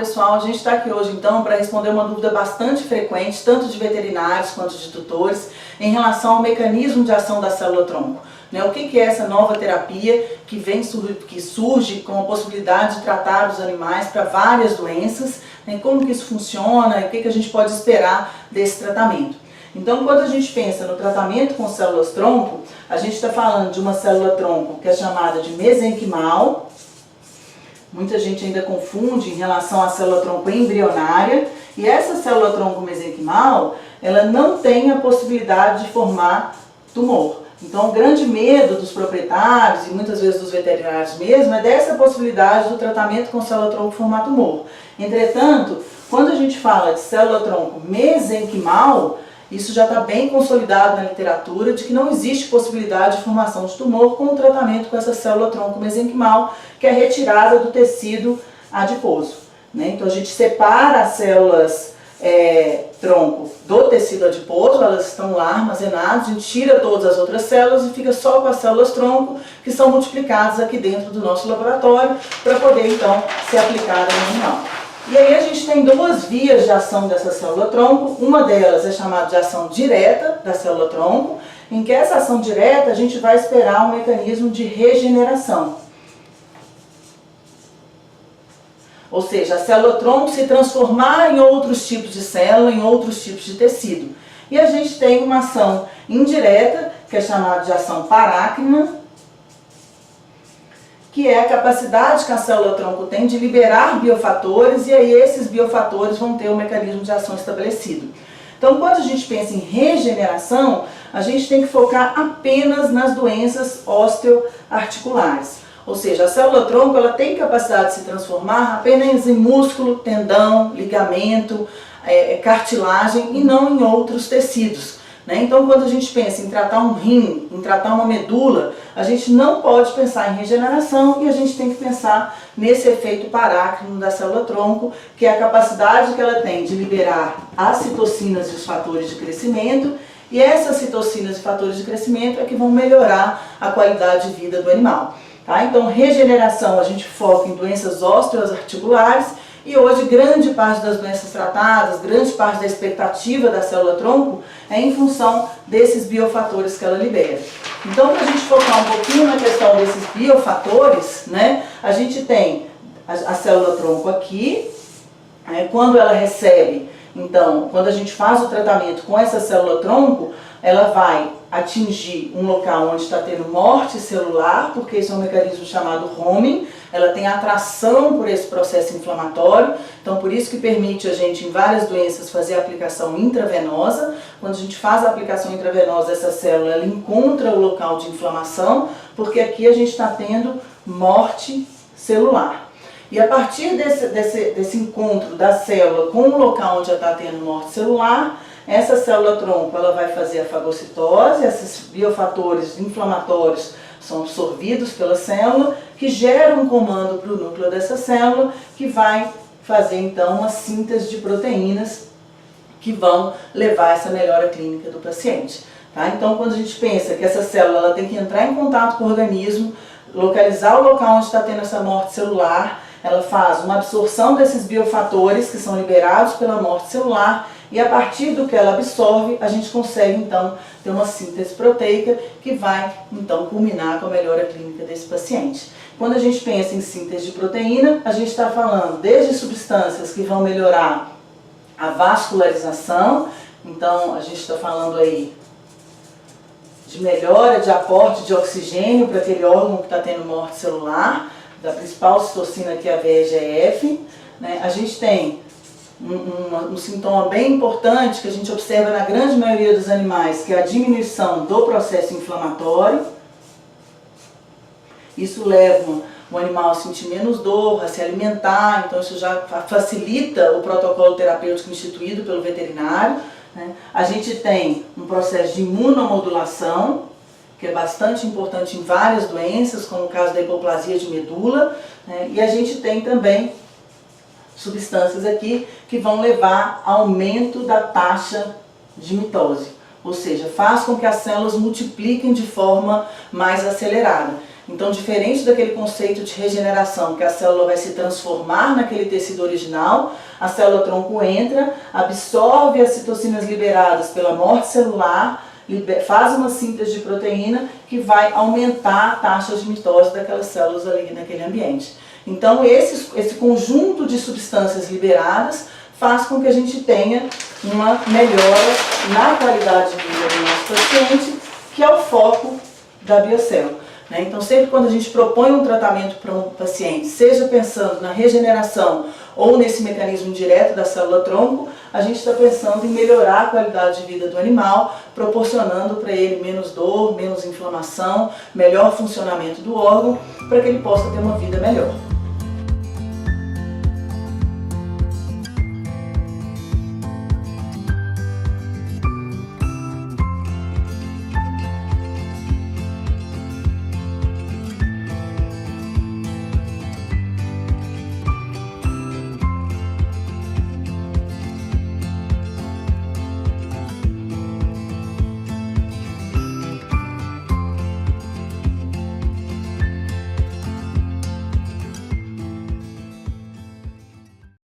pessoal, a gente está aqui hoje então para responder uma dúvida bastante frequente, tanto de veterinários quanto de tutores, em relação ao mecanismo de ação da célula-tronco. O que é essa nova terapia que surge com a possibilidade de tratar os animais para várias doenças, como que isso funciona e o que a gente pode esperar desse tratamento. Então, quando a gente pensa no tratamento com células-tronco, a gente está falando de uma célula-tronco que é chamada de mesenquimal. Muita gente ainda confunde em relação à célula-tronco embrionária. E essa célula-tronco mesenquimal, ela não tem a possibilidade de formar tumor. Então, o grande medo dos proprietários e muitas vezes dos veterinários mesmo é dessa possibilidade do tratamento com célula-tronco formar tumor. Entretanto, quando a gente fala de célula-tronco mesenquimal, isso já está bem consolidado na literatura de que não existe possibilidade de formação de tumor com o tratamento com essa célula-tronco mesenquimal, que é retirada do tecido adiposo. Então a gente separa as células tronco do tecido adiposo, elas estão lá armazenadas, a gente tira todas as outras células e fica só com as células tronco, que são multiplicadas aqui dentro do nosso laboratório, para poder então ser aplicada no animal. E aí a gente tem duas vias de ação dessa célula-tronco. Uma delas é chamada de ação direta da célula-tronco, em que essa ação direta a gente vai esperar um mecanismo de regeneração. Ou seja, a célula-tronco se transformar em outros tipos de célula, em outros tipos de tecido. E a gente tem uma ação indireta, que é chamada de ação parácrina, que é a capacidade que a célula-tronco tem de liberar biofatores, e aí esses biofatores vão ter um mecanismo de ação estabelecido. Então, quando a gente pensa em regeneração, a gente tem que focar apenas nas doenças osteoarticulares. Ou seja, a célula-tronco ela tem capacidade de se transformar apenas em músculo, tendão, ligamento, cartilagem e não em outros tecidos. Então, quando a gente pensa em tratar um rim, em tratar uma medula, a gente não pode pensar em regeneração e a gente tem que pensar nesse efeito parácrino da célula-tronco, que é a capacidade que ela tem de liberar as citocinas e os fatores de crescimento, e essas citocinas e fatores de crescimento é que vão melhorar a qualidade de vida do animal. Então, regeneração a gente foca em doenças osteoarticulares, e hoje grande parte das doenças tratadas, grande parte da expectativa da célula-tronco é em função desses biofatores que ela libera. Então, para a gente focar um pouquinho na questão desses biofatores, a gente tem a célula-tronco aqui, quando ela recebe, então, quando a gente faz o tratamento com essa célula-tronco, ela vai atingir um local onde está tendo morte celular, porque isso é um mecanismo chamado homing, ela tem atração por esse processo inflamatório, então por isso que permite a gente em várias doenças fazer a aplicação intravenosa. Quando a gente faz a aplicação intravenosa, essa célula ela encontra o local de inflamação, porque aqui a gente está tendo morte celular. E a partir desse encontro da célula com o local onde já está tendo morte celular, essa célula-tronco ela vai fazer a fagocitose, esses biofatores inflamatórios são absorvidos pela célula, que gera um comando para o núcleo dessa célula, que vai fazer então uma síntese de proteínas que vão levar a essa melhora clínica do paciente. Então, quando a gente pensa que essa célula ela tem que entrar em contato com o organismo, localizar o local onde está tendo essa morte celular, ela faz uma absorção desses biofatores que são liberados pela morte celular, e a partir do que ela absorve, a gente consegue então ter uma síntese proteica que vai então culminar com a melhora clínica desse paciente. Quando a gente pensa em síntese de proteína, a gente está falando desde substâncias que vão melhorar a vascularização, então a gente está falando aí de melhora de aporte de oxigênio para aquele órgão que está tendo morte celular, da principal citocina que é a VEGF. A gente tem um sintoma bem importante que a gente observa na grande maioria dos animais, que é a diminuição do processo inflamatório. Isso leva o animal a sentir menos dor, a se alimentar, então isso já facilita o protocolo terapêutico instituído pelo veterinário. A gente tem um processo de imunomodulação, que é bastante importante em várias doenças, como o caso da hipoplasia de medula, e a gente tem também substâncias aqui que vão levar ao aumento da taxa de mitose, ou seja, faz com que as células multipliquem de forma mais acelerada. Então, diferente daquele conceito de regeneração, que a célula vai se transformar naquele tecido original, a célula-tronco entra, absorve as citocinas liberadas pela morte celular, faz uma síntese de proteína que vai aumentar a taxa de mitose daquelas células ali naquele ambiente. Então, esse conjunto de substâncias liberadas faz com que a gente tenha uma melhora na qualidade de vida do nosso paciente, que é o foco da Biocel. Então, sempre quando a gente propõe um tratamento para um paciente, seja pensando na regeneração ou nesse mecanismo direto da célula-tronco, a gente está pensando em melhorar a qualidade de vida do animal, proporcionando para ele menos dor, menos inflamação, melhor funcionamento do órgão, para que ele possa ter uma vida melhor.